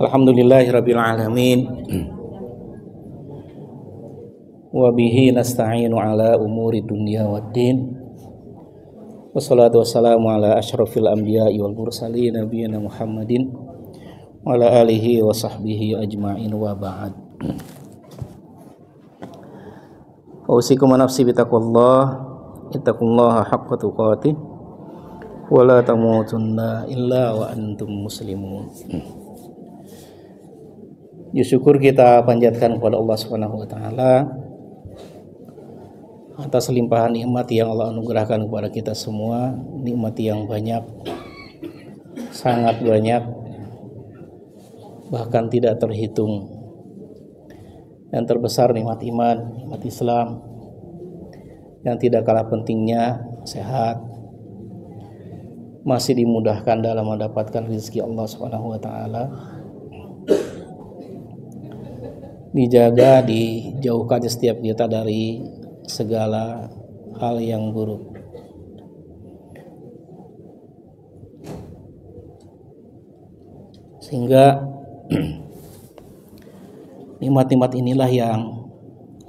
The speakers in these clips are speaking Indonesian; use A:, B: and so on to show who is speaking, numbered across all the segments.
A: Alhamdulillahirabbil alamin. Wa bihi nasta'inu ala umuri dunya waddin. Wassalatu wassalamu ala asyrafil anbiya'i wal mursalin nabiyina Muhammadin wa ala alihi wa sahbihi ajma'in wa ba'd. Usikum nafsi bitaqwallah, ittaqullaha haqqa tuqatih wa la tamutunna illa wa antum muslimun. Syukur kita panjatkan kepada Allah Subhanahu wa taala atas limpahan nikmat yang Allah anugerahkan kepada kita semua, nikmat yang banyak, sangat banyak, bahkan tidak terhitung. Yang terbesar nikmat iman, nikmat Islam, yang tidak kalah pentingnya sehat, masih dimudahkan dalam mendapatkan rezeki Allah Subhanahu wa taala, dijaga, dijauhkan setiap kita dari segala hal yang buruk. Sehingga nikmat-nikmat inilah yang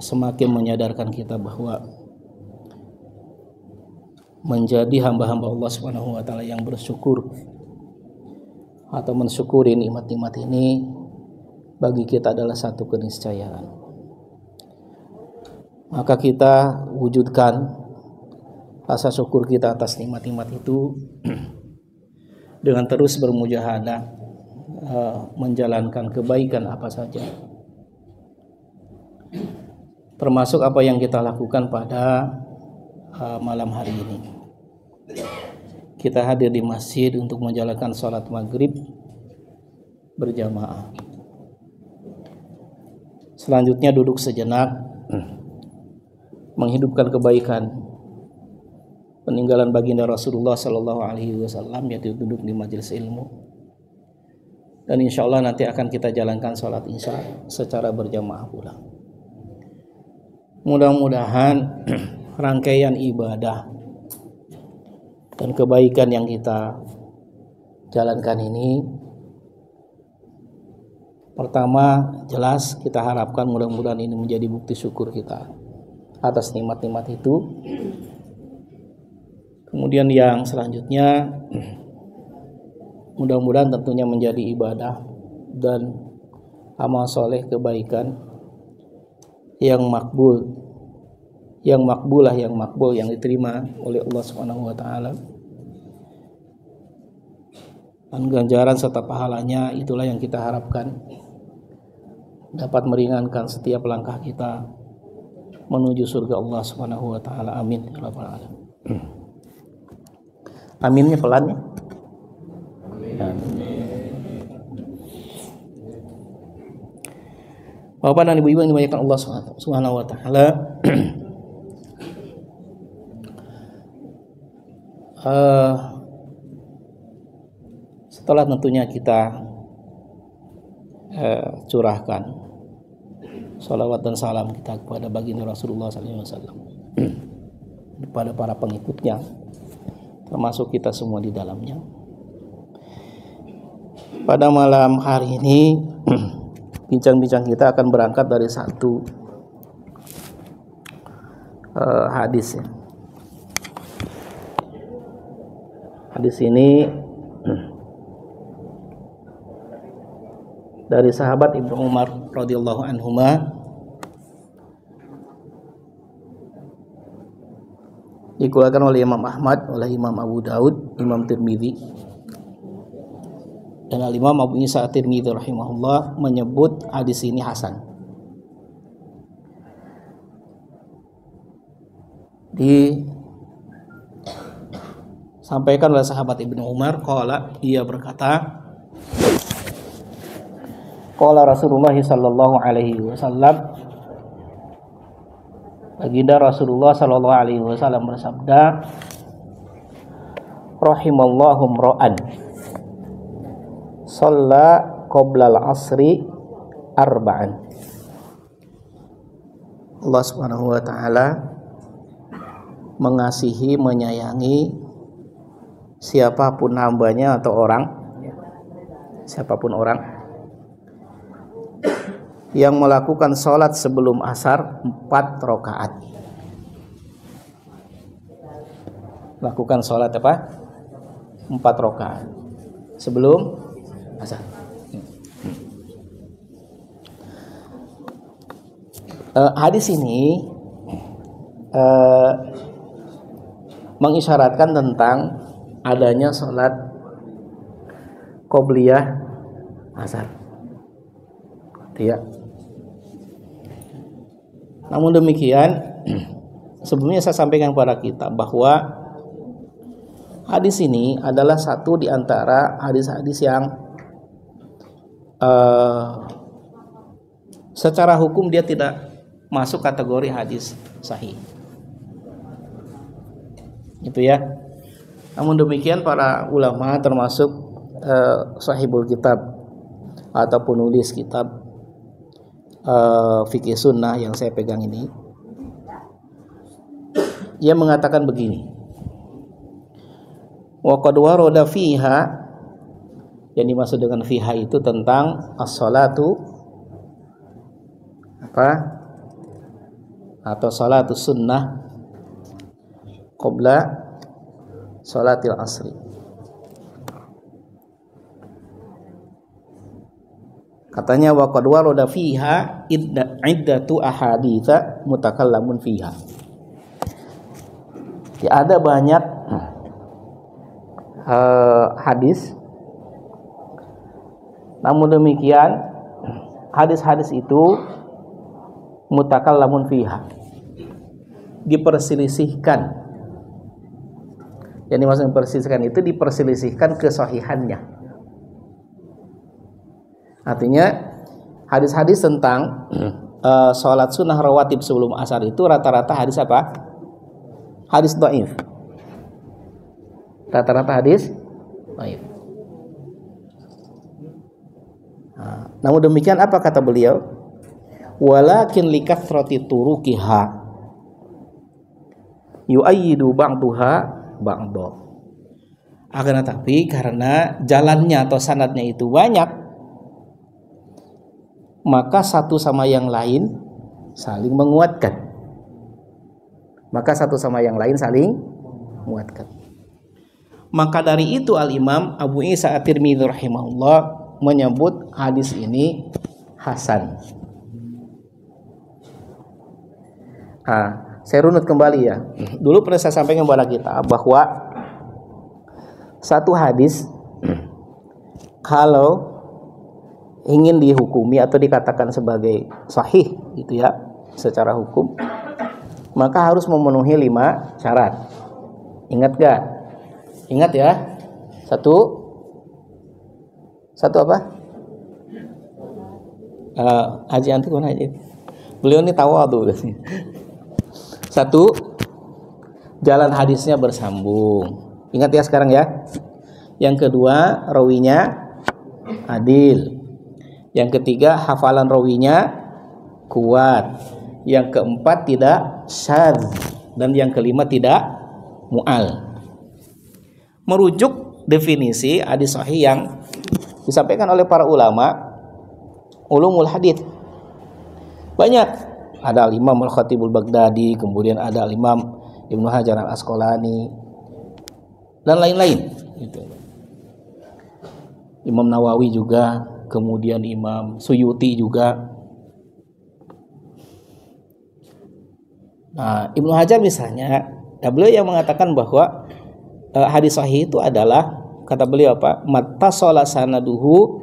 A: semakin menyadarkan kita bahwa menjadi hamba-hamba Allah Subhanahu wa taala yang bersyukur atau mensyukuri nikmat-nikmat ini bagi kita adalah satu keniscayaan. Maka kita wujudkan rasa syukur kita atas nikmat-nikmat itu dengan terus bermujahadah, menjalankan kebaikan apa saja, termasuk apa yang kita lakukan pada malam hari ini. Kita hadir di masjid untuk menjalankan sholat maghrib berjamaah. Selanjutnya duduk sejenak, menghidupkan kebaikan peninggalan baginda Rasulullah Sallallahu Alaihi Wasallam, yaitu duduk di majelis ilmu. Dan insya Allah nanti akan kita jalankan sholat isya secara berjamaah pula. Mudah-mudahan rangkaian ibadah dan kebaikan yang kita jalankan ini, pertama, jelas kita harapkan mudah-mudahan ini menjadi bukti syukur kita atas nikmat-nikmat itu. Kemudian yang selanjutnya, mudah-mudahan tentunya menjadi ibadah dan amal soleh kebaikan yang makbul, yang makbul, yang diterima oleh Allah Subhanahu wa taala. Dan ganjaran serta pahalanya itulah yang kita harapkan dapat meringankan setiap langkah kita menuju surga Allah Subhanahu wa taala. Amin ya rabbal alamin. Aminnya pelan ya. Bapak dan Ibu-ibu yang dimuliakan Allah Subhanahu wa taala. Setelah tentunya kita curahkan salawat dan salam kita kepada baginda Rasulullah SAW, kepada para pengikutnya, termasuk kita semua di dalamnya. Pada malam hari ini bincang-bincang kita akan berangkat dari satu hadis ya. Hadis ini dari sahabat Ibnu Umar radhiyallahu anhuma, dikeluarkan oleh Imam Ahmad, oleh Imam Abu Daud, Imam Tirmidzi, dan Imam Abu Isa At-Tirmidzi rahimahullah menyebut hadis ini hasan. Disampaikan oleh sahabat Ibnu Umar, qala, dia berkata, qala Rasulullah sallallahu alaihi wasallam, baginda Rasulullah sallallahu alaihi wasallam bersabda, rahimallahu mra'an shalla qoblal asri arba'an. Allah Subhanahu wa taala mengasihi, menyayangi siapapun hambanya atau orang, siapapun orang yang melakukan sholat sebelum asar 4 rakaat. Lakukan sholat apa? 4 rakaat sebelum asar. Hadis ini mengisyaratkan tentang adanya sholat qobliyah asar. Ya. Namun demikian, sebelumnya saya sampaikan kepada kita bahwa hadis ini adalah satu di antara hadis-hadis yang secara hukum dia tidak masuk kategori hadis sahih. Gitu ya. Namun demikian para ulama termasuk sahibul kitab atau penulis kitab fikih sunnah yang saya pegang ini, ia mengatakan begini, wa qad warada fiha, yang dimaksud dengan fiha itu tentang as-salatu apa atau salatu sunnah qabla salatil asri. Katanya wa qad warada fiha iddatu ahaditsa mutakallamun fiha. Ya, ada banyak hadis. Namun demikian hadis-hadis itu mutakallamun fiha, diperselisihkan. Yang dimaksud diperselisihkan itu diperselisihkan kesahihannya. Artinya hadis-hadis tentang sholat sunnah rawatib sebelum asar itu rata-rata hadis apa? Hadis dhaif. Rata-rata hadis dhaif. Namun demikian apa kata beliau? Walakin likathrati turuqiha yu'ayyidu ba'daha ba'da. Akan tetapi karena jalannya atau sanadnya itu banyak, maka satu sama yang lain saling menguatkan. Maka dari itu Al-Imam Abu Isa At-Tirmidzi rahimahullah menyebut hadis ini hasan. Saya runut kembali ya. Dulu pernah saya sampaikan kepada kita bahwa satu hadis kalau ingin dihukumi atau dikatakan sebagai sahih gitu ya secara hukum, maka harus memenuhi 5 syarat. Ingat gak? Ingat ya. Satu apa? Haji Anti mana aja? Beliau ini tawadhu. Satu, jalan hadisnya bersambung. Ingat ya sekarang ya. Yang kedua, rawinya adil. Yang ketiga, hafalan rawinya kuat. Yang keempat, tidak syadz. Dan yang kelima, tidak mu'al. Merujuk definisi hadis sahih yang disampaikan oleh para ulama ulumul hadits. Banyak. Ada Imam Al-Khatibul Baghdadi, kemudian ada Imam Ibnu Hajar Al-Asqalani, dan lain-lain. Imam Nawawi juga, kemudian Imam Suyuti juga. Nah, Ibnu Hajar misalnya, beliau yang mengatakan bahwa hadis sahih itu adalah, kata beliau apa? Mattasala sanaduhu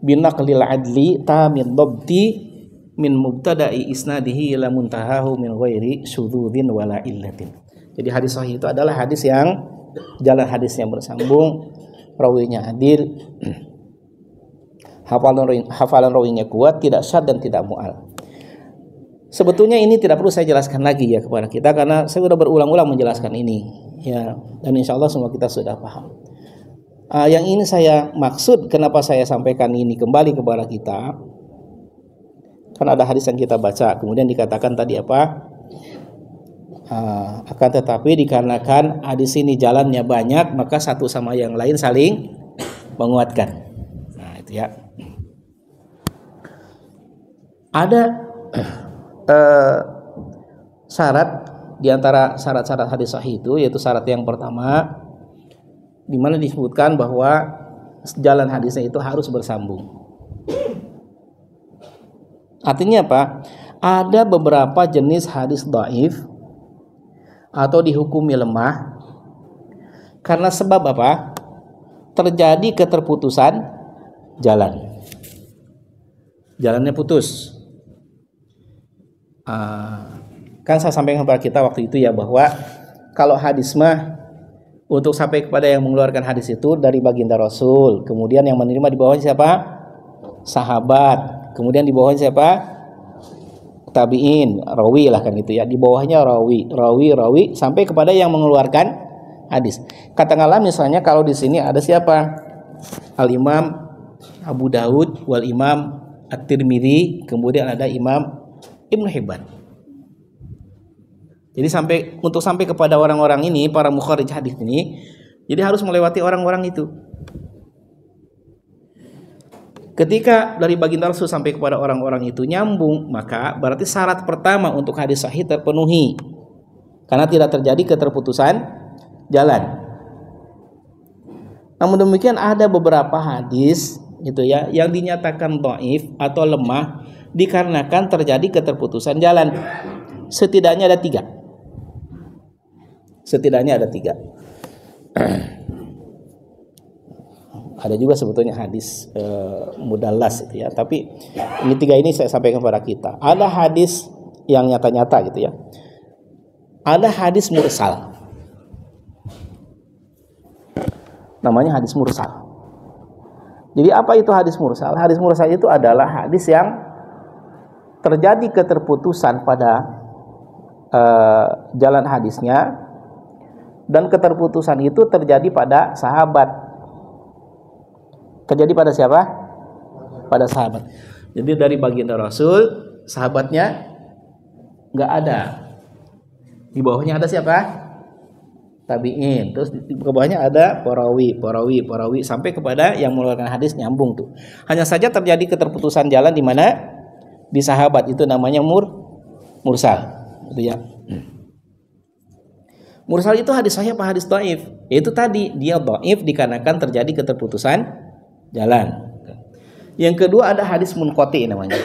A: binaqlil adli tamin dhabti min mubtada'i isnadihi ila muntahahu min ghairi syudzudin wala illatin. Jadi hadis sahih itu adalah hadis yang jalan hadisnya bersambung, rawinya adil, hafalan rawinya kuat, tidak syadz dan tidak mu'al. Sebetulnya ini tidak perlu saya jelaskan lagi ya kepada kita, karena saya sudah berulang-ulang menjelaskan ini ya, dan insya Allah semua kita sudah paham. Yang ini saya maksud, kenapa saya sampaikan ini kembali kepada kita, kan ada hadis yang kita baca, kemudian dikatakan tadi apa? Akan tetapi dikarenakan hadis ini jalannya banyak, maka satu sama yang lain saling menguatkan. Nah itu ya. Ada eh, syarat di antara syarat-syarat hadis sahih itu, yaitu syarat yang pertama di mana disebutkan bahwa jalan hadisnya itu harus bersambung. Artinya apa? Ada beberapa jenis hadis dhaif atau dihukumi lemah karena sebab apa? Terjadi keterputusan jalan. Jalannya putus. Kan saya sampaikan kepada kita waktu itu ya, bahwa kalau hadis mah untuk sampai kepada yang mengeluarkan hadis itu dari baginda Rasul, kemudian yang menerima di bawahnya siapa? Sahabat. Kemudian di bawahnya siapa? Tabi'in, rawi lah kan gitu ya. Di bawahnya rawi sampai kepada yang mengeluarkan hadis. Katakanlah misalnya kalau di sini ada siapa? Al-Imam Abu Daud wal Imam At-Tirmidzi, kemudian ada Imam Ibnu Hibban. Jadi untuk sampai kepada orang-orang ini, para mukharrij hadis ini, jadi harus melewati orang-orang itu. Ketika dari baginda Rasul sampai kepada orang-orang itu nyambung, maka berarti syarat pertama untuk hadis sahih terpenuhi. Karena tidak terjadi keterputusan jalan. Namun demikian ada beberapa hadis gitu ya yang dinyatakan dhaif atau lemah dikarenakan terjadi keterputusan jalan. Setidaknya ada tiga. Ada juga sebetulnya hadis mudallas itu ya, tapi ini tiga ini saya sampaikan kepada kita. Ada hadis yang nyata-nyata gitu ya. Ada hadis mursal. Namanya hadis mursal. Jadi apa itu hadis mursal? Hadis mursal itu adalah hadis yang terjadi keterputusan pada jalan hadisnya, dan keterputusan itu terjadi pada sahabat. Terjadi pada siapa? Pada sahabat. Jadi dari baginda Rasul, sahabatnya nggak ada. Di bawahnya ada siapa? Tabi'in. Terus di bawahnya ada perawi sampai kepada yang mengeluarkan hadis, nyambung tuh. Hanya saja terjadi keterputusan jalan di mana? Di sahabat, itu namanya mursal. Gitu ya. Mursal itu hadis sahih apa hadis dhaif? Itu tadi, dia dhaif dikarenakan terjadi keterputusan jalan. Yang kedua ada hadis munqati namanya.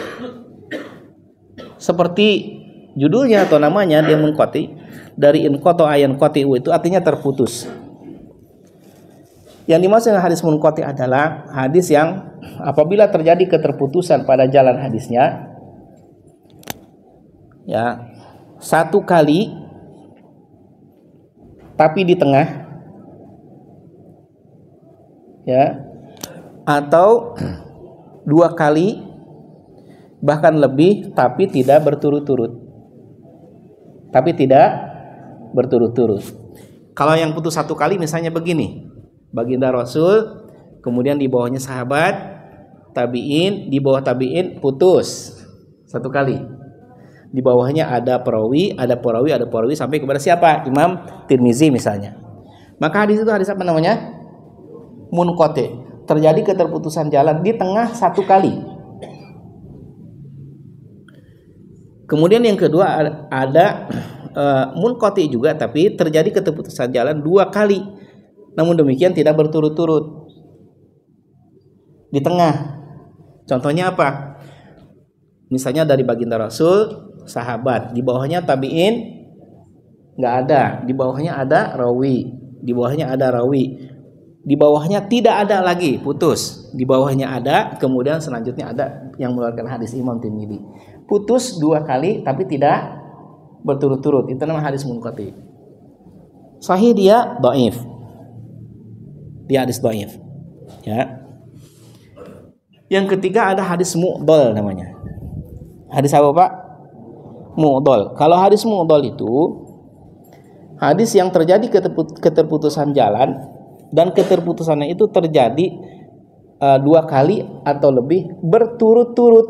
A: Seperti judulnya atau namanya, dia munqati, dari inqata ayan qati'u, itu artinya terputus. Yang dimaksud dengan hadis munqati adalah hadis yang apabila terjadi keterputusan pada jalan hadisnya ya, satu kali tapi di tengah ya, atau dua kali bahkan lebih tapi tidak berturut-turut. Kalau yang putus satu kali misalnya begini, baginda Rasul, kemudian di bawahnya sahabat, tabi'in, di bawah tabi'in putus satu kali. Di bawahnya ada perawi sampai kepada siapa? Imam Tirmizi misalnya. Maka hadis itu hadis apa namanya? Munqati. Terjadi keterputusan jalan di tengah satu kali. Kemudian yang kedua ada munqati juga, tapi terjadi keterputusan jalan dua kali. Namun demikian tidak berturut-turut. Di tengah. Contohnya apa? Misalnya dari baginda Rasul, sahabat, di bawahnya tabi'in nggak ada, di bawahnya ada rawi, di bawahnya ada rawi, di bawahnya tidak ada lagi, putus, di bawahnya ada, kemudian selanjutnya ada yang mengeluarkan hadis Imam Tirmidzi, putus dua kali tapi tidak berturut-turut, itu namanya hadis munqati. Sahih dia dhaif, dia hadis dhaif ya. Yang ketiga ada hadis mu'dhal namanya. Hadis apa Pak? Mu'dhal. Kalau hadis mu'dhal itu hadis yang terjadi keterputusan jalan, dan keterputusannya itu terjadi dua kali atau lebih berturut-turut.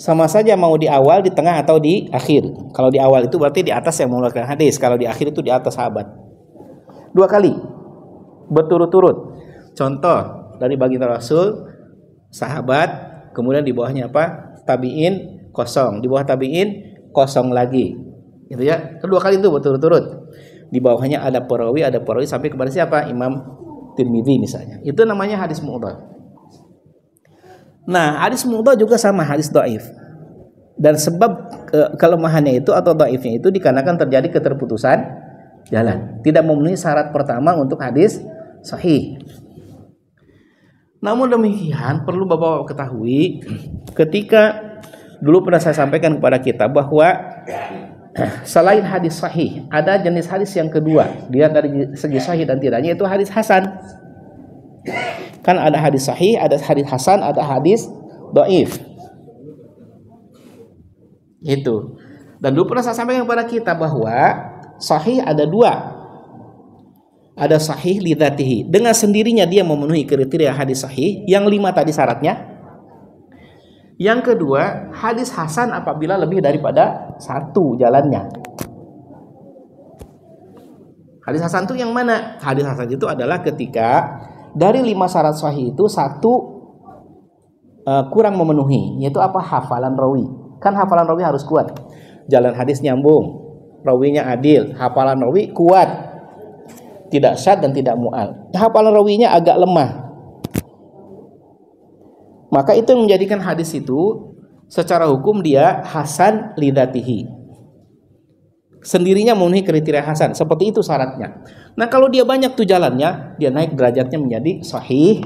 A: Sama saja mau di awal, di tengah atau di akhir. Kalau di awal itu berarti di atas yang mengeluarkan hadis, kalau di akhir itu di atas sahabat. Dua kali berturut-turut. Contoh dari baginda Rasul, sahabat, kemudian di bawahnya apa? tabi'in kosong, di bawah tabi'in kosong lagi. Gitu ya. Kedua kali itu berturut-turut. Di bawahnya ada perawi sampai kepada siapa? Imam Tirmidzi misalnya. Itu namanya hadis mu'dhal. Nah, hadis mu'dhal juga sama hadis dhaif. Dan sebab kelemahannya itu atau dhaifnya itu dikarenakan terjadi keterputusan jalan. Tidak memenuhi syarat pertama untuk hadis sahih. Namun demikian perlu Bapak ketahui, ketika dulu pernah saya sampaikan kepada kita bahwa selain hadis sahih, ada jenis hadis yang kedua. Dia dari segi sahih dan tidaknya itu hadis hasan. Kan ada hadis sahih, ada hadis hasan, ada hadis dhaif. Itu. Dan dulu pernah saya sampaikan kepada kita bahwa sahih ada dua. Ada sahih lidzatihi, dengan sendirinya dia memenuhi kriteria hadis sahih yang 5 tadi syaratnya. Yang kedua, hadis hasan apabila lebih daripada 1 jalannya. Hadis hasan itu yang mana? Hadis hasan itu adalah ketika dari 5 syarat sahih itu 1 kurang memenuhi, yaitu apa? Hafalan rawi. Kan hafalan rawi harus kuat. Jalan hadis nyambung, rawinya adil, hafalan rawi kuat, tidak syad dan tidak mu'al. Hafalan rawinya agak lemah. Maka itu yang menjadikan hadis itu secara hukum dia hasan lidzatihi. Sendirinya memenuhi kriteria hasan. Seperti itu syaratnya. Nah, kalau dia banyak tuh jalannya, dia naik derajatnya menjadi sahih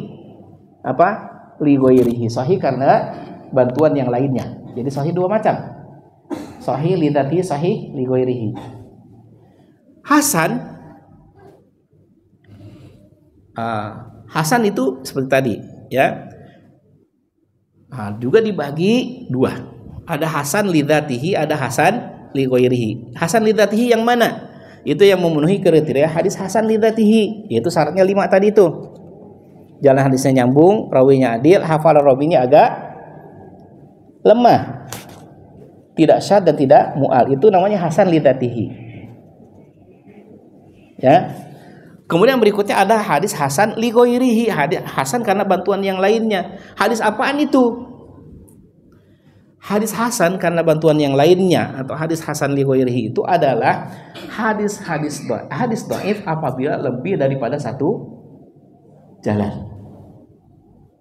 A: li ghairihi. Sahih karena bantuan yang lainnya. Jadi sahih 2 macam. Sahih lidzatihi, sahih li ghairihi. Hasan itu seperti tadi ya. Juga dibagi 2. Ada hasan lidzatihi, ada hasan li ghairihi. Hasan lidzatihi yang mana? Itu yang memenuhi kriteria hadis hasan lidzatihi, yaitu syaratnya 5 tadi itu. Jalan hadisnya nyambung, rawinya adil, hafalan rawinya agak lemah, tidak syad dan tidak mu'al. Itu namanya hasan lidzatihi. Ya. Kemudian berikutnya ada hadis hasan li ghairihi, hadis hasan karena bantuan yang lainnya. Hadis apaan itu? Hadis hasan karena bantuan yang lainnya atau hadis hasan li ghairihi itu adalah hadis dhaif apabila lebih daripada 1 jalan.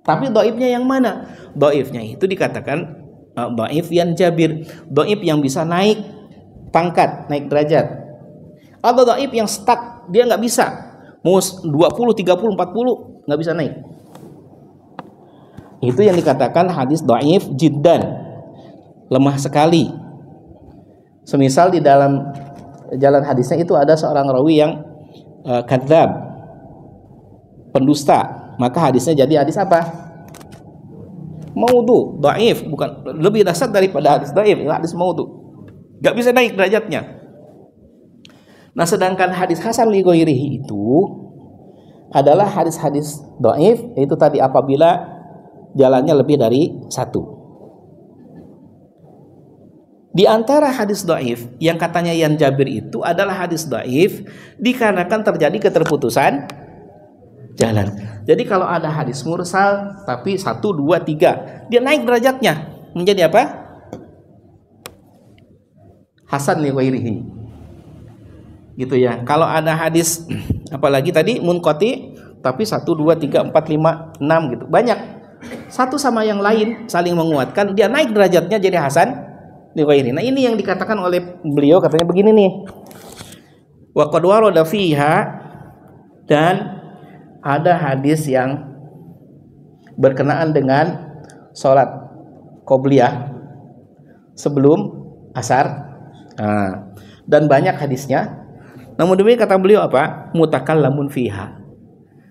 A: Tapi dhaifnya yang mana? Dhaifnya itu dikatakan dhaif yang jabir, dhaif yang bisa naik pangkat, naik derajat. Atau dhaif yang stuck, dia nggak bisa. Mau 20, 30, 40 nggak bisa naik. Itu yang dikatakan hadis dhaif jiddan, lemah sekali. Semisal di dalam jalan hadisnya itu ada seorang rawi yang kadzab, pendusta, maka hadisnya jadi hadis apa? Maudhu, dhaif, bukan lebih dahsyat daripada hadis dhaif, hadis maudhu. Nggak bisa naik derajatnya. Nah, sedangkan hadis hasan li ghairihi itu adalah hadis-hadis dhaif, itu tadi apabila jalannya lebih dari 1. Di antara hadis dhaif yang katanya yang jabir itu adalah hadis dhaif dikarenakan terjadi keterputusan jalan. Jadi kalau ada hadis mursal tapi 1, 2, 3, dia naik derajatnya menjadi apa? Hasan li ghairihi. Gitu ya. Kalau ada hadis apalagi tadi munqati tapi 1, 2, 3, 4, 5, 6 gitu. Banyak. Satu sama yang lain saling menguatkan, dia naik derajatnya jadi hasan li ghairihi. Nah, ini yang dikatakan oleh beliau, katanya begini nih. Wa qad warada fiha, dan ada hadis yang berkenaan dengan sholat qobliyah sebelum asar. Dan banyak hadisnya. Namun demikian kata beliau apa? Mutakallamun fiha.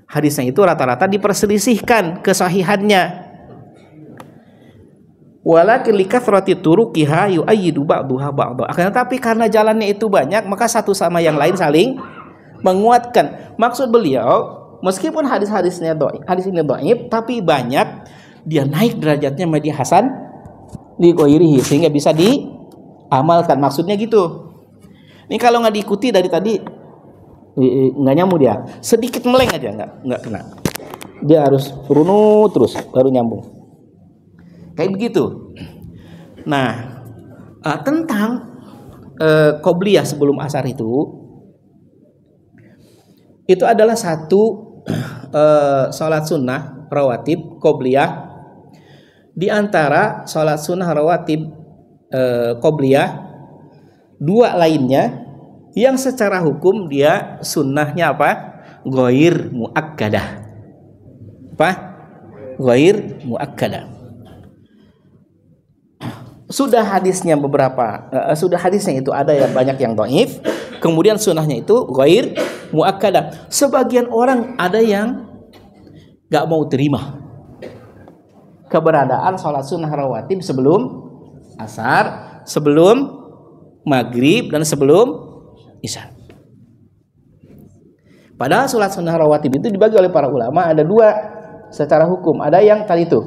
A: Hadisnya itu rata-rata diperselisihkan kesahihannya. Walakin likathrati turuqiha yu'ayyidu ba'daha ba'dha. Akan tetapi karena jalannya itu banyak, maka satu sama yang lain saling menguatkan. Maksud beliau, meskipun hadis-hadisnya dhaif, hadis ini dhaif, tapi banyak, dia naik derajatnya menjadi hasan li ghairihi sehingga bisa diamalkan. Maksudnya gitu. Ini kalau nggak diikuti dari tadi nggak nyambung, dia sedikit meleng aja nggak kena. Dia harus runut terus baru nyambung. Kayak begitu. Nah, tentang qobliyah sebelum asar itu adalah satu sholat sunnah rawatib qobliyah di antara sholat sunnah rawatib qobliyah dua lainnya yang secara hukum dia sunnahnya apa? Ghair muakkadah. Apa? Ghair muakkadah. Sudah hadisnya itu ada yang banyak yang dhaif, kemudian sunnahnya itu ghair muakkadah. Sebagian orang ada yang gak mau terima keberadaan sholat sunnah rawatib sebelum asar, sebelum maghrib, dan sebelum isya. Padahal sholat sunnah rawatib itu dibagi oleh para ulama ada dua secara hukum. Ada yang tadi itu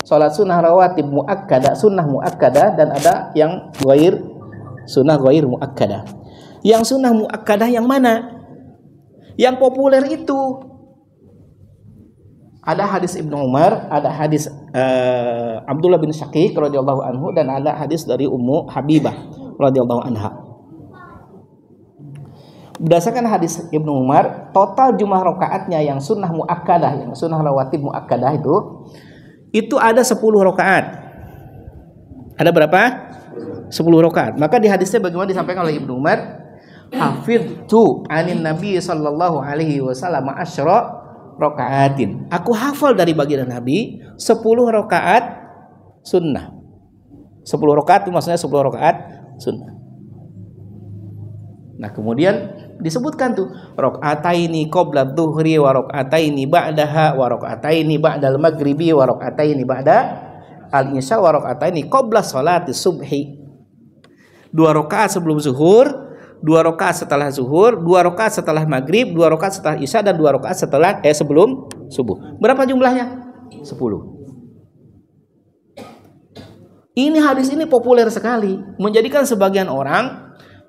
A: sholat sunnah rawatib muakkadah, sunnah muakkadah, dan ada yang sunnah ghair muakkadah. Yang sunnah muakkadah yang mana? Yang populer itu ada hadis Ibnu Umar, ada hadis Abdullah bin Syaqiq radhiyallahu anhu, dan ada hadis dari Ummu Habibah radhiyallahu anha. Berdasarkan hadis Ibnu Umar, total jumlah rakaatnya yang sunnah muakkadah, yang sunnah rawatib muakkadah itu ada 10 rakaat. Ada berapa? 10 rakaat. Maka di hadisnya bagaimana disampaikan oleh Ibnu Umar, hafidtu anin nabi sallallahu alaihi wasallam asyra rakaatin. Aku hafal dari baginda Nabi 10 rakaat sunnah. 10 rakaat itu maksudnya 10 rakaat sunnah. Nah, kemudian disebutkan tuh rakaataini qabla dzuhri wa rakaataini ba'daha wa rakaataini ba'dal maghribi wa rakaataini ba'da al-isya wa rakaataini qabla sholati subhi. 2 rakaat sebelum zuhur, 2 rakaat setelah zuhur, 2 rakaat setelah maghrib, 2 rakaat setelah isya, dan 2 rakaat setelah sebelum subuh. Berapa jumlahnya? 10. Ini hadis ini populer sekali, menjadikan sebagian orang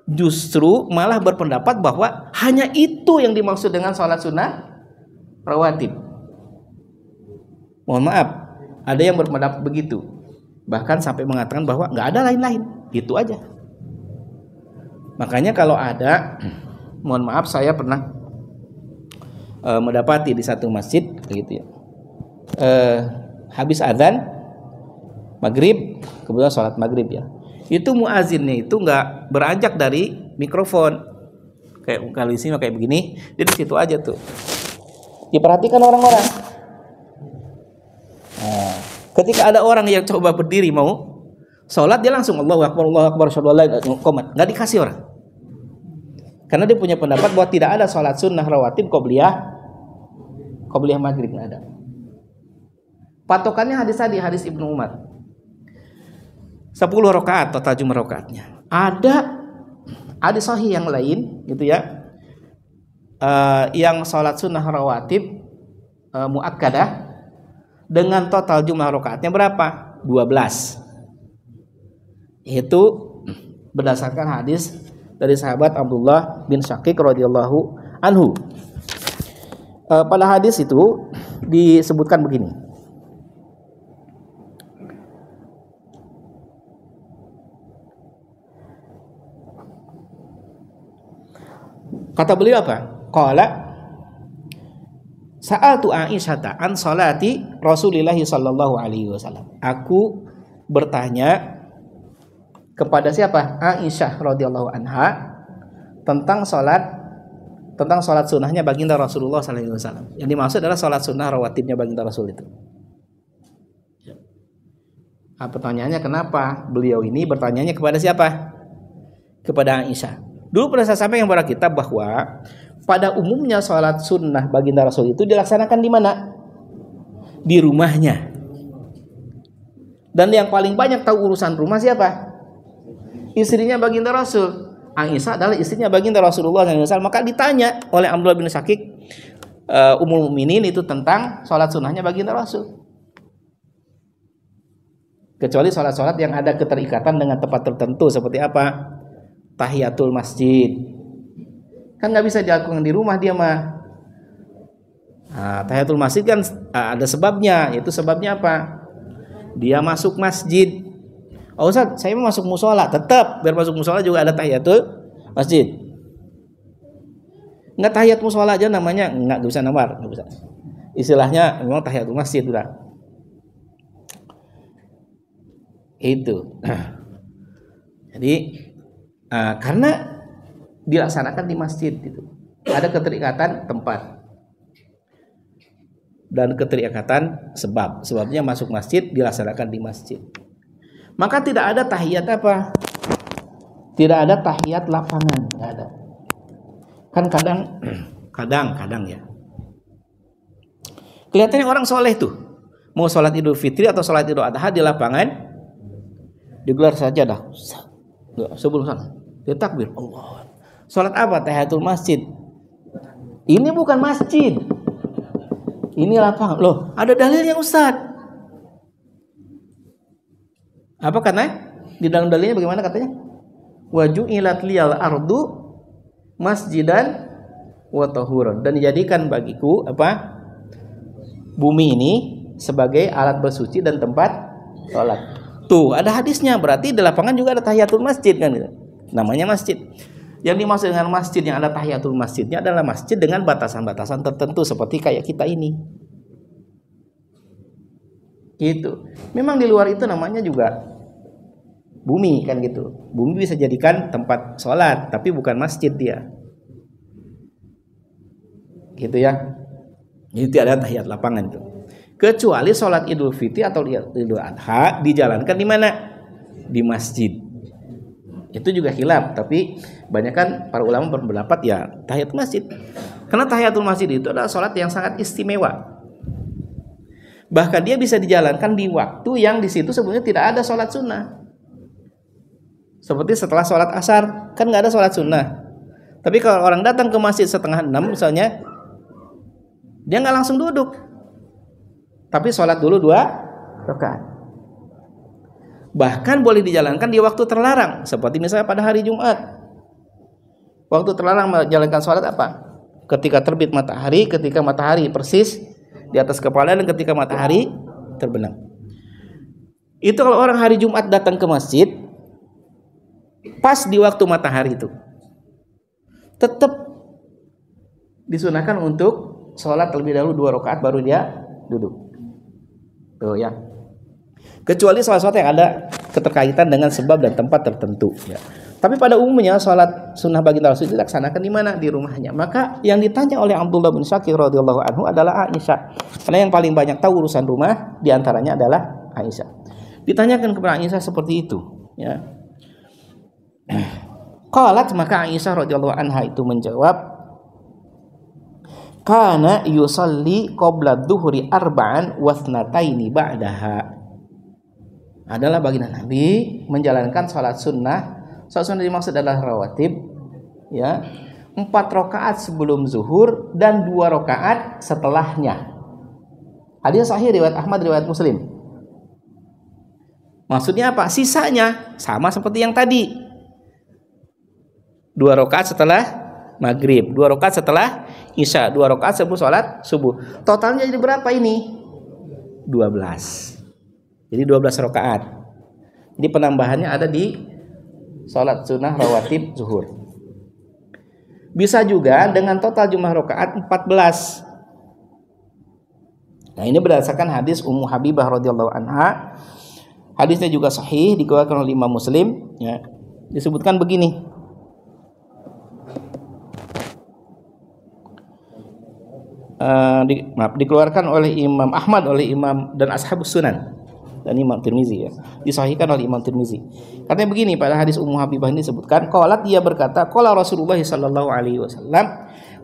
A: justru malah berpendapat bahwa hanya itu yang dimaksud dengan sholat sunnah rawatib. Mohon maaf, ada yang berpendapat begitu, bahkan sampai mengatakan bahwa nggak ada lain-lain, itu aja. Makanya kalau ada, mohon maaf, saya pernah mendapati di satu masjid gitu ya, habis adzan maghrib, kemudian sholat maghrib ya, itu muazinnya itu nggak beranjak dari mikrofon kayak kalau di sini kayak begini, jadi situ aja tuh diperhatikan orang-orang. Nah, ketika ada orang yang coba berdiri mau sholat, dia langsung Allahu Akbar komat, nggak dikasih orang, karena dia punya pendapat bahwa tidak ada sholat sunnah rawatib qobliyah maghrib, nggak ada. Patokannya hadis Ibnu Umar 10 rakaat total jumlah rakaatnya. Ada sahih yang lain gitu ya, yang sholat sunnah rawatib muakkadah dengan total jumlah rakaatnya berapa? 12. Itu berdasarkan hadis dari sahabat Abdullah bin Syaqiq radhiyallahu anhu. Pada hadis itu disebutkan begini. Kata beliau apa? Qala sa'altu Aisyah an salati Rasulillah sallallahu alaihi wasallam. Aku bertanya kepada siapa? Aisyah radhiyallahu anha tentang salat sunnahnya baginda Rasulullah sallallahu alaihi wasallam. Yang dimaksud adalah salat sunnah rawatibnya baginda Rasul itu. Pertanyaannya, kenapa beliau ini bertanyanya kepada siapa? Kepada Aisyah. Dulu pernah saya sampaikan kepada kita bahwa pada umumnya sholat sunnah baginda Rasul itu dilaksanakan di mana? Di rumahnya. Dan yang paling banyak tahu urusan rumah siapa? Istrinya baginda Rasul. Aisyah adalah istrinya baginda Rasulullah SAW. Maka ditanya oleh Abdullah bin Syaqiq, Ummul Mukminin itu tentang sholat sunnahnya baginda Rasul. Kecuali sholat-sholat yang ada keterikatan dengan tempat tertentu, seperti apa? Tahiyatul masjid, kan nggak bisa dilakukan di rumah dia mah. Tahiyatul masjid kan ada sebabnya, yaitu sebabnya apa? Dia masuk masjid, Oh Ustaz, saya mau masuk musola, tetap biar masuk musola juga ada tahiyatul masjid. Enggak tahiyat musola aja namanya, enggak bisa namar, enggak bisa. Istilahnya memang tahiyatul masjid udah. Itu. Jadi karena dilaksanakan di masjid itu. Ada keterikatan tempat dan keterikatan sebab. Sebabnya masuk masjid dilaksanakan di masjid. Maka tidak ada tahiyat apa? Tidak ada tahiyat lapangan, tidak ada. Kan kadang ya. Kelihatannya orang soleh tuh mau sholat Idul Fitri atau sholat Idul Adha di lapangan, digelar saja dah. Sebelum sana, dia takbir Allah. Sholat apa? Tahiyatul masjid. Ini bukan masjid. Ini lapangan. Loh, ada dalilnya Ustaz. Apa karena di dalam dalilnya bagaimana katanya? Waju'ilat liyal ardu masjidan wa tahuran, dan dijadikan bagiku apa? Bumi ini sebagai alat bersuci dan tempat sholat. Tuh, ada hadisnya, berarti di lapangan juga ada tahiyatul masjid kan gitu. Namanya masjid. Yang dimaksud dengan masjid yang ada tahiyatul masjidnya adalah masjid dengan batasan-batasan tertentu seperti kayak kita ini. Gitu. Memang di luar itu namanya juga bumi kan gitu. Bumi bisa jadikan tempat sholat, tapi bukan masjid dia. Gitu ya. Itu ada tahiyat lapangan itu. Kecuali sholat Idul Fitri atau Idul Adha dijalankan di mana? Di masjid. Itu juga khilaf, tapi banyak kan para ulama berpendapat ya tahiyatul masjid. Karena tahiyatul masjid itu adalah sholat yang sangat istimewa. Bahkan dia bisa dijalankan di waktu yang di situ sebelumnya tidak ada sholat sunnah. Seperti setelah sholat asar, kan nggak ada sholat sunnah. Tapi kalau orang datang ke masjid setengah 6 misalnya, dia nggak langsung duduk, tapi sholat dulu 2 rakaat. Bahkan boleh dijalankan di waktu terlarang, seperti misalnya pada hari Jumat. Waktu terlarang menjalankan sholat apa? Ketika terbit matahari, ketika matahari persis di atas kepala, dan ketika matahari terbenam. Itu kalau orang hari Jumat datang ke masjid pas di waktu matahari itu, tetap disunahkan untuk sholat terlebih dahulu 2 rakaat baru dia duduk. Tuh ya. Kecuali sholat-sholat yang ada keterkaitan dengan sebab dan tempat tertentu ya. Tapi pada umumnya sholat sunnah baginda Rasul dilaksanakan di mana? Di rumahnya. Maka yang ditanya oleh Abdullah bin Syakir radhiyallahu anhu adalah Aisyah. Karena yang paling banyak tahu urusan rumah diantaranya adalah Aisyah. Ditanyakan kepada Aisyah seperti itu. Ya. Qalat, maka Aisyah radhiyallahu anha itu menjawab, kana yusalli qabla dhuhri arba'an wa thnataini ba'daha. Adalah baginda Nabi menjalankan sholat sunnah. Sholat sunnah dimaksud adalah rawatib, ya, 4 rakaat sebelum zuhur dan 2 rakaat setelahnya. Hadis sahih riwayat Ahmad, riwayat Muslim. Maksudnya apa? Sisanya sama seperti yang tadi. 2 rakaat setelah maghrib, 2 rakaat setelah isya, 2 rakaat sebelum sholat subuh. Totalnya jadi berapa ini? 12. Jadi 12 rakaat. Jadi penambahannya ada di sholat sunnah rawatib zuhur. Bisa juga dengan total jumlah rakaat 14. Nah, ini berdasarkan hadis Ummu Habibah radhiyallahu anha. Hadisnya juga sahih, dikeluarkan oleh Imam Muslim, ya. Disebutkan begini. Dikeluarkan oleh Imam Ahmad, oleh Imam dan Ashabus Sunan, dan Imam Tirmizi, ya. Disahihkan oleh Imam Tirmizi. Katanya begini pada hadis Ummu Habibah ini disebutkan, qalat, dia berkata, qala Rasulullah sallallahu alaihi wasallam,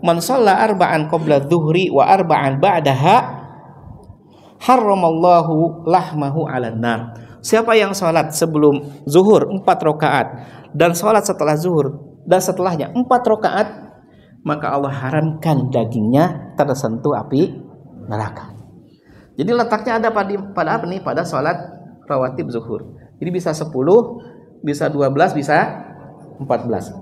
A: man shalla arba'an qabla dhuhri wa arba'an ba'daha harramallahu lahmahu 'alan nar. Siapa yang salat sebelum zuhur 4 rakaat dan salat setelah zuhur dan setelahnya 4 rakaat, maka Allah haramkan dagingnya tersentuh api neraka. Jadi letaknya ada pada apa nih? Pada sholat rawatib zuhur. Jadi bisa 10, bisa 12, bisa 14.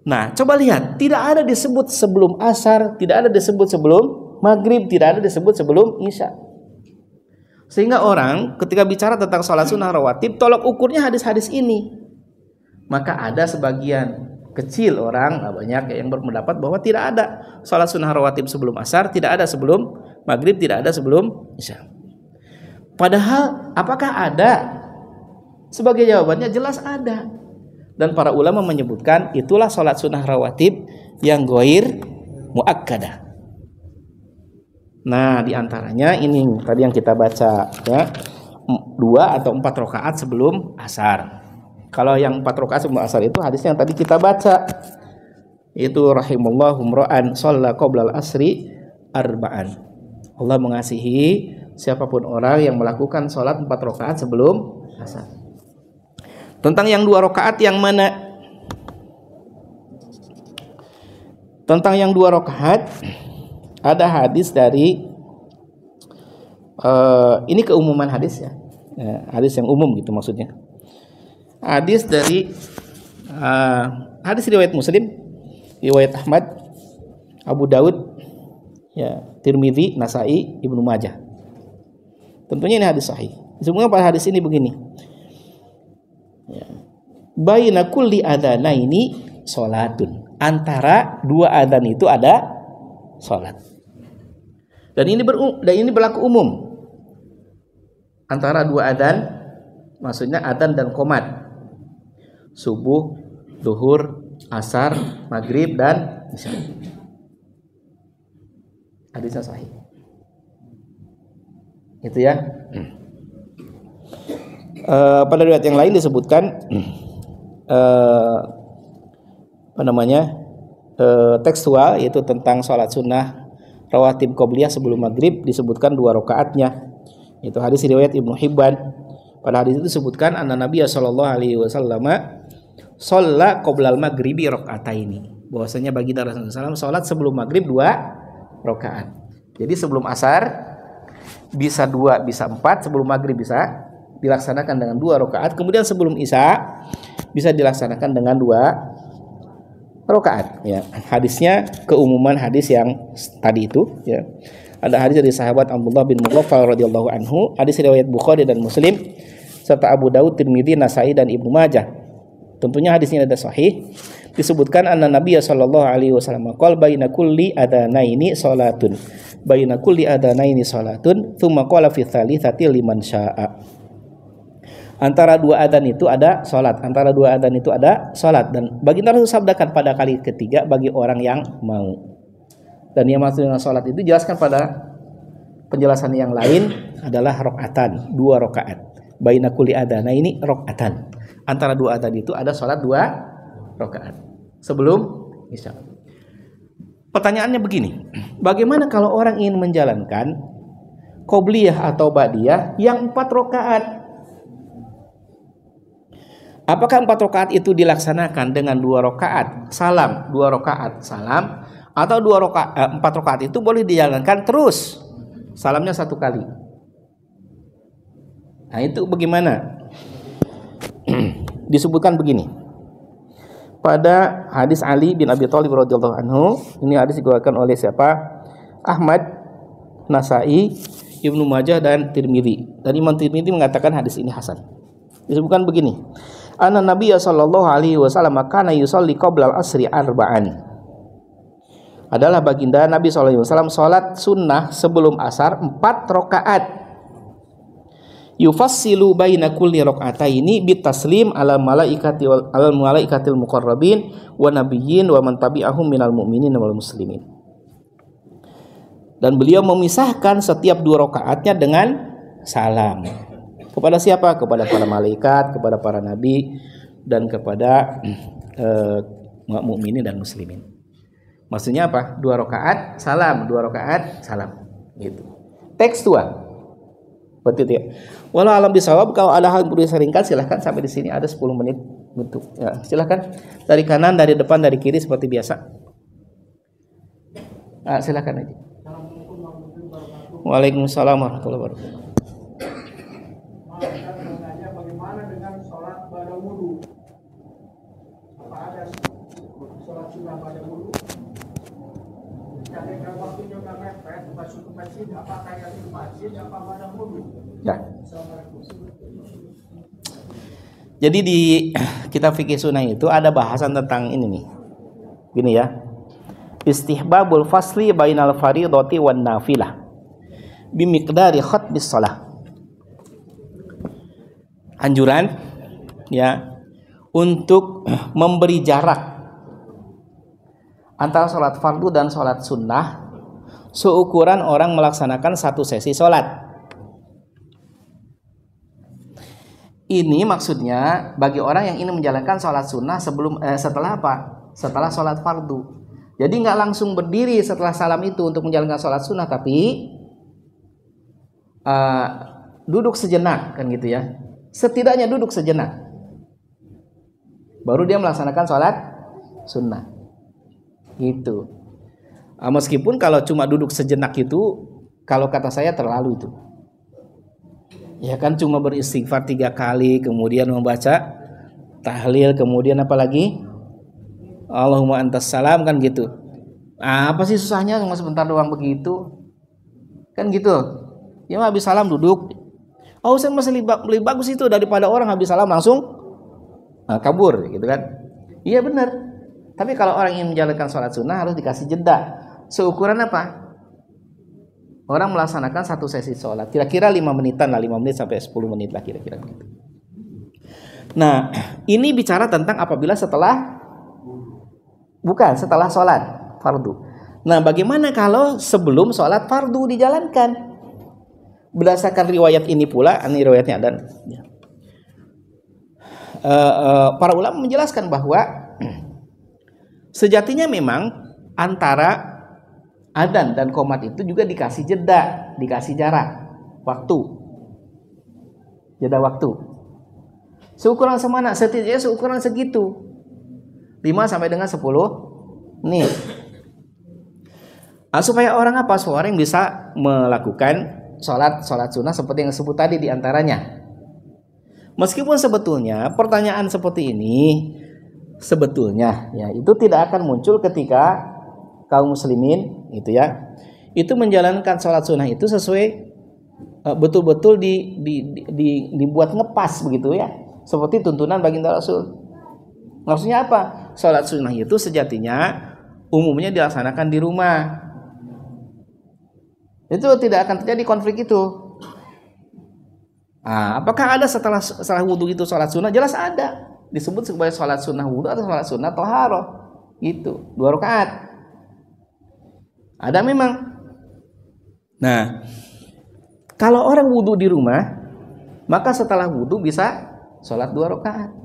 A: Nah, coba lihat, tidak ada disebut sebelum asar, tidak ada disebut sebelum maghrib, tidak ada disebut sebelum isya. Sehingga orang ketika bicara tentang sholat sunnah rawatib, tolok ukurnya hadis-hadis ini. Maka ada sebagian kecil orang, banyak yang berpendapat bahwa tidak ada sholat sunnah rawatib sebelum asar, tidak ada sebelum maghrib, tidak ada sebelum isya. Padahal apakah ada? Sebagai jawabannya jelas ada. Dan para ulama menyebutkan itulah sholat sunnah rawatib yang ghair muakkadah. Nah, diantaranya ini tadi yang kita baca ya, 2 atau 4 rakaat sebelum asar. Kalau yang 4 rakaat sebelum asar itu hadisnya yang tadi kita baca. Itu rahimallahu imra'an shalla qoblal asri arba'an. Allah mengasihi siapapun orang yang melakukan sholat 4 rakaat sebelum asar. Tentang yang 2 rakaat yang mana? Tentang yang 2 rakaat ada hadis dari ini keumuman hadis ya, hadis yang umum gitu maksudnya. Hadis dari hadis riwayat Muslim, riwayat Ahmad, Abu Daud, ya, Tirmidzi, Nasai, Ibnu Majah. Tentunya ini hadis sahih. Semua pada hadis ini begini. Ya. Baina kulli adzanaini salatun. Antara 2 adzan itu ada salat. Dan ini berlaku umum. Antara 2 adzan, maksudnya adzan dan qomat. Subuh, zuhur, asar, maghrib dan isya. Hadisnya sahih. Itu ya. Pada riwayat yang lain disebutkan tekstual, yaitu tentang sholat sunnah rawatib qobliyah sebelum maghrib disebutkan 2 rakaatnya. Itu hadis riwayat Ibnu Hibban. Pada hadis itu disebutkan anna Nabiya sallallahu alaihi wasallam shalla qoblal maghribi rakaataini. Bahwasanya baginda Rasulullah SAW sholat sebelum maghrib 2 rakaat. Jadi sebelum asar bisa 2, bisa 4, sebelum maghrib bisa dilaksanakan dengan 2 rakaat, kemudian sebelum isya bisa dilaksanakan dengan 2 rakaat. Ya, hadisnya keumuman hadis yang tadi itu. Ya, ada hadis dari sahabat Abdullah bin Mughaffal radhiyallahu anhu, hadis riwayat Bukhari dan Muslim serta Abu Daud, Tirmidzi, Nasai dan Ibnu Majah. Tentunya hadisnya ada sahih. Disebutkan anna Nabiya sallallahu alaihi wasallam qala baina kulli adanaini salatun. Baina kulli adanaini salatun, tsumma qala fi tsalitsati liman syaa'a. Antara 2 adzan itu ada salat, antara 2 adzan itu ada salat, dan baginda Rasul sabdakan pada kali ketiga bagi orang yang mau. Dan yang maksud dengan salat itu jelaskan pada penjelasan yang lain adalah rakaatan, 2 rakaat. Baina kulli adanaini rakaatan. Antara 2 adzan itu ada salat 2 rakaat sebelum isya. Pertanyaannya begini, bagaimana kalau orang ingin menjalankan qobliyah atau ba'diyah yang 4 rakaat? Apakah 4 rakaat itu dilaksanakan dengan 2 rakaat salam, 2 rakaat salam, atau 4 rakaat itu boleh dijalankan terus salamnya 1 kali? Nah, itu bagaimana? Disebutkan begini. Pada hadis Ali bin Abi Thalib radhiyallahu anhu, ini hadis dikeluarkan oleh siapa? Ahmad, Nasai, Ibnu Majah dan Tirmidzi. Dan Imam Tirmidzi mengatakan hadis ini hasan. Disebutkan begini. Anna Nabiyya sallallahu alaihi wasallam kana yusalli qoblal asri arba'an. Adalah baginda Nabi sallallahu alaihi wasallam salat sunnah sebelum asar 4 rakaat. Yufassilu baina kulli raka'ataini bitaslim alal malaikatil muqarrabin wa nabiyyin wa man tabi'ahum minal mu'minin wal muslimin. Dan beliau memisahkan setiap 2 rakaatnya dengan salam. Kepada siapa? Kepada para malaikat, kepada para nabi, dan kepada mukminin dan muslimin. Maksudnya apa? 2 rakaat salam, 2 rakaat salam. Gitu. Tekstual. Betul ya. Walau alam bisawab, kalau ada hal yang perlu diseringkan silahkan. Sampai di sini ada 10 menit bentuk. Ya, silahkan dari kanan, dari depan, dari kiri seperti biasa. Silahkan aja. Waalaikumsalam warahmatullahi wabarakatuh.
B: Bagaimana dengan sholat pada wudu? Apa ada sholat sunnah pada wudu? Ketika waktunya udah mepet, masuk ke masjid, apakah yang di masjid, apa pada wudu?
A: Ya. Jadi di kitab fikih sunnah itu ada bahasan tentang ini nih. Gini ya. Istihbabul fasli bainal fardhati wan nafilah bimiqdari khatmis shalah. Anjuran ya untuk memberi jarak antara sholat fardu dan sholat sunnah seukuran orang melaksanakan satu sesi sholat. Ini maksudnya bagi orang yang ingin menjalankan sholat sunnah setelah apa? Setelah sholat fardu. Jadi nggak langsung berdiri setelah salam itu untuk menjalankan sholat sunnah, tapi duduk sejenak kan gitu ya. Setidaknya duduk sejenak, baru dia melaksanakan sholat sunnah. Gitu. Meskipun kalau cuma duduk sejenak itu, kalau kata saya terlalu itu. Ya kan cuma beristighfar 3 kali, kemudian membaca tahlil, kemudian apa lagi? Allahumma antas salam kan gitu. Apa sih susahnya cuma sebentar doang begitu? Kan gitu. Ya habis salam duduk. Oh, saya masih lebih bagus itu daripada orang habis salam langsung kabur gitu kan. Iya benar. Tapi kalau orang ingin menjalankan sholat sunnah harus dikasih jeda. Seukuran apa? Orang melaksanakan satu sesi sholat kira-kira 5 menitan lah, 5 menit sampai 10 menit lah kira-kira gitu. Nah, ini bicara tentang apabila setelah sholat fardu. Nah, bagaimana kalau sebelum sholat fardu dijalankan? Berdasarkan riwayat ini pula, ini riwayatnya dan para ulama menjelaskan bahwa sejatinya memang antara adzan dan qomat itu juga dikasih jeda, dikasih jarak waktu, jeda waktu. Seukuran semana, setidaknya seukuran segitu, 5 sampai dengan 10 menit. Supaya orang apa? Supaya orang bisa melakukan sholat sunnah seperti yang disebut tadi diantaranya. Meskipun sebetulnya pertanyaan seperti ini sebetulnya ya itu tidak akan muncul ketika kaum muslimin gitu ya, itu menjalankan sholat sunnah itu sesuai betul-betul dibuat ngepas begitu ya, seperti tuntunan baginda Rasul. Maksudnya apa? Sholat sunnah itu sejatinya umumnya dilaksanakan di rumah. Itu tidak akan terjadi konflik itu. Apakah ada setelah wudhu itu sholat sunnah? Jelas ada. Disebut sebagai sholat sunnah wudhu atau sholat sunnah toharoh. Gitu, 2 rakaat. Ada memang. Nah, kalau orang wudhu di rumah, maka setelah wudhu bisa sholat 2 rakaat.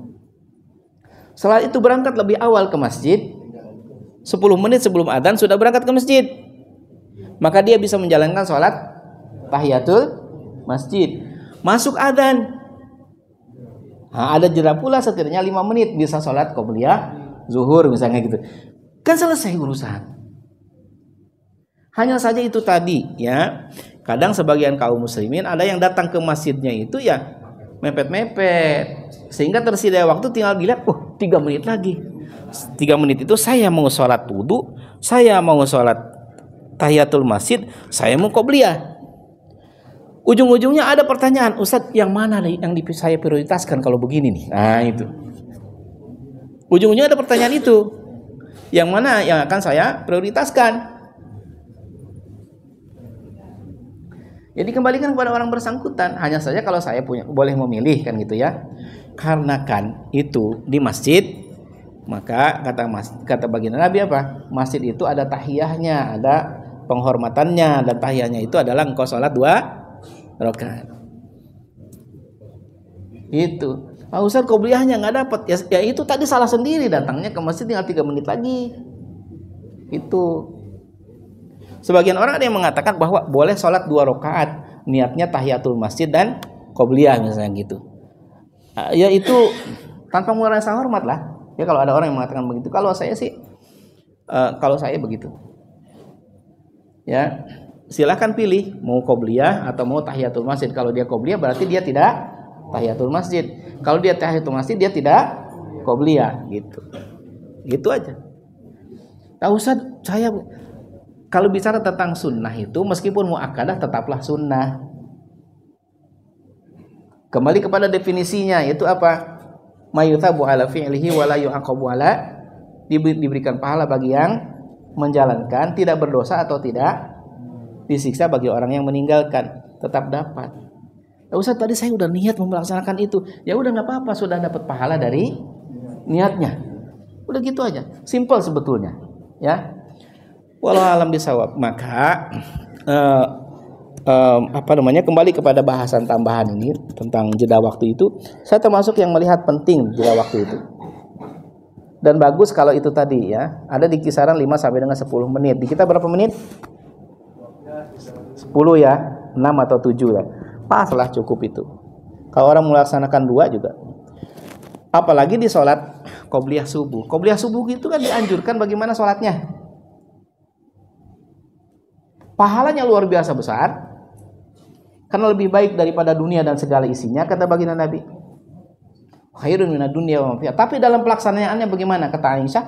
A: Setelah itu berangkat lebih awal ke masjid, 10 menit sebelum adzan sudah berangkat ke masjid, maka dia bisa menjalankan sholat tahiyatul masjid. Masuk adzan, ada jeda pula setidaknya 5 menit bisa sholat qobliyah zuhur misalnya gitu. Kan selesai urusan. Hanya saja itu tadi ya, kadang sebagian kaum muslimin ada yang datang ke masjidnya itu ya mepet-mepet, sehingga tersedia waktu tinggal dilihat, 3 menit lagi. 3 menit itu saya mau sholat wudu, saya mau sholat tahiyatul masjid, saya mau qobliyah. Ujung-ujungnya ada pertanyaan, Ustadz yang mana nih yang saya prioritaskan kalau begini nih? Nah itu. Ujung-ujungnya ada pertanyaan itu, yang mana yang akan saya prioritaskan? Jadi kembalikan kepada orang bersangkutan. Hanya saja kalau saya boleh memilih kan gitu ya. Karena kan itu di masjid, maka kata baginda Nabi apa? Masjid itu ada tahiyahnya, ada penghormatannya, dan tahiyahnya itu adalah engkau sholat 2 rakaat. Itu. Ustaz qobliyahnya nggak dapat. Ya itu tadi salah sendiri, datangnya ke masjid tinggal 3 menit lagi. Itu. Sebagian orang ada yang mengatakan bahwa boleh sholat 2 rakaat, niatnya tahiyatul masjid dan qobliyah misalnya gitu. Ya itu tanpa mengurangi rasa hormat lah. Ya kalau ada orang yang mengatakan begitu. Kalau saya sih, kalau saya begitu. Ya silahkan pilih mau qobliyah atau mau tahiyatul masjid. Kalau dia qobliyah berarti dia tidak tahiyatul masjid. Kalau dia tahiyatul masjid dia tidak qobliyah gitu. Gitu aja. Nah Ustaz, saya kalau bicara tentang sunnah itu meskipun muakkadah tetaplah sunnah. Kembali kepada definisinya, yaitu apa? Mayuthabu ala fi'lihi wa la yu'aqabu ala, diberikan pahala bagi yang menjalankan, tidak berdosa atau tidak disiksa bagi orang yang meninggalkan, tetap dapat. Ustaz, tadi saya udah niat melaksanakan itu. Ya udah, nggak apa-apa, sudah dapat pahala dari niatnya. Udah gitu aja, simple sebetulnya, ya. Walau alam bisawab. Maka kembali kepada bahasan tambahan ini tentang jeda waktu itu, saya termasuk yang melihat penting jeda waktu itu. Dan bagus kalau itu tadi, ya, ada di kisaran 5 sampai dengan 10 menit. Di kita berapa menit? 10 ya, 6 atau 7 ya. Pas lah, cukup itu. Kalau orang melaksanakan 2 juga. Apalagi di sholat qobliyah subuh. Qobliyah subuh itu kan dianjurkan bagaimana sholatnya. Pahalanya luar biasa besar. Karena lebih baik daripada dunia dan segala isinya, kata baginda Nabi. Khairun minad dunya wa ma fiha. Tapi dalam pelaksanaannya bagaimana, kata Aisyah?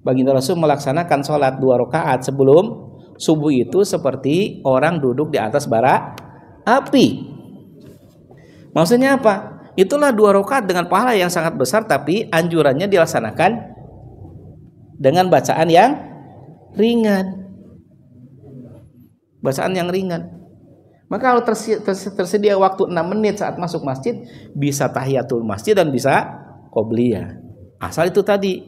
A: Baginda Rasul melaksanakan sholat 2 rakaat sebelum subuh itu seperti orang duduk di atas bara api. Maksudnya apa? Itulah 2 rakaat dengan pahala yang sangat besar, tapi anjurannya dilaksanakan dengan bacaan yang ringan. Bacaan yang ringan. Maka kalau tersedia waktu 6 menit saat masuk masjid, bisa tahiyatul masjid dan bisa qobliyah. Asal itu tadi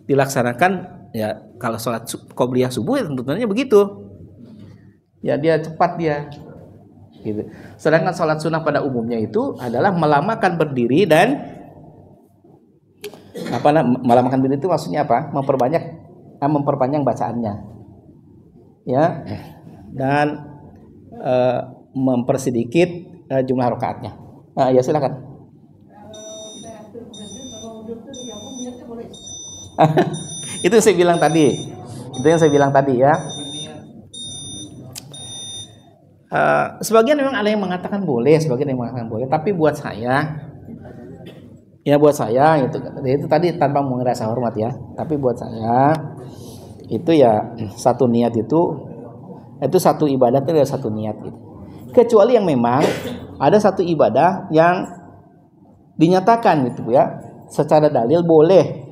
A: dilaksanakan, ya. Kalau sholat qobliyah subuh ya tentunya begitu. Ya, dia cepat dia. Gitu. Sedangkan sholat sunnah pada umumnya itu adalah melamakan berdiri dan melamakan berdiri itu maksudnya apa? Memperpanjang bacaannya. Ya. Dan mempersedikit jumlah rakaatnya. Ya silakan. Itu saya bilang tadi. Itu yang saya bilang tadi, ya. Sebagian memang ada yang mengatakan boleh, sebagian yang mengatakan boleh. Tapi buat saya itu tadi tanpa mengerasa hormat, ya. Tapi buat saya itu ya satu niat itu satu ibadah itu ada satu niat gitu. Kecuali yang memang ada satu ibadah yang dinyatakan gitu, ya, secara dalil boleh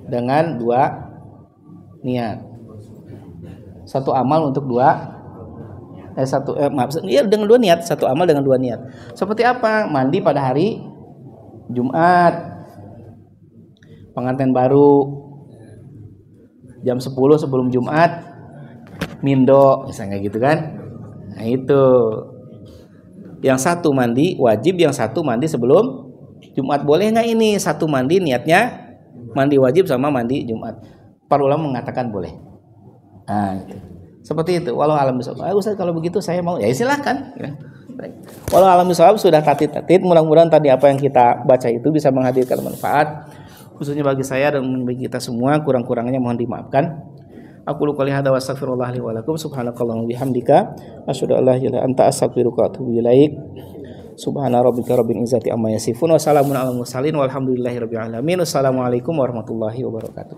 A: dengan 2 niat. Satu amal untuk 2 dengan 2 niat, satu amal dengan 2 niat. Seperti apa? Mandi pada hari Jumat, pengantin baru jam 10 sebelum Jumat mindo, misalnya gitu kan. Nah itu, yang satu mandi wajib, yang satu mandi sebelum Jumat. Boleh nggak ini satu mandi niatnya mandi wajib sama mandi Jumat? Para ulama mengatakan boleh. Nah, gitu. Seperti itu. Walau alam bisawab. Ustaz, kalau begitu saya mau, ya silahkan. Walau alam bisawab sudah tatit. Mudah-mudahan tadi apa yang kita baca itu bisa menghadirkan manfaat, khususnya bagi saya dan bagi kita semua. Kurang-kurangnya mohon dimaafkan. Aku lu qouli hadza wa astaghfirullah li wa lakum. Subhanakallahumma bihamdika asyhadu an la ilaha illa anta astaghfiruka wa atubu ilaik. Subhana rabbika rabbil izzati amma yasifun wa salamun alal mursalin walhamdulillahi rabbil alamin. Wassalamualaikum warahmatullahi wabarakatuh.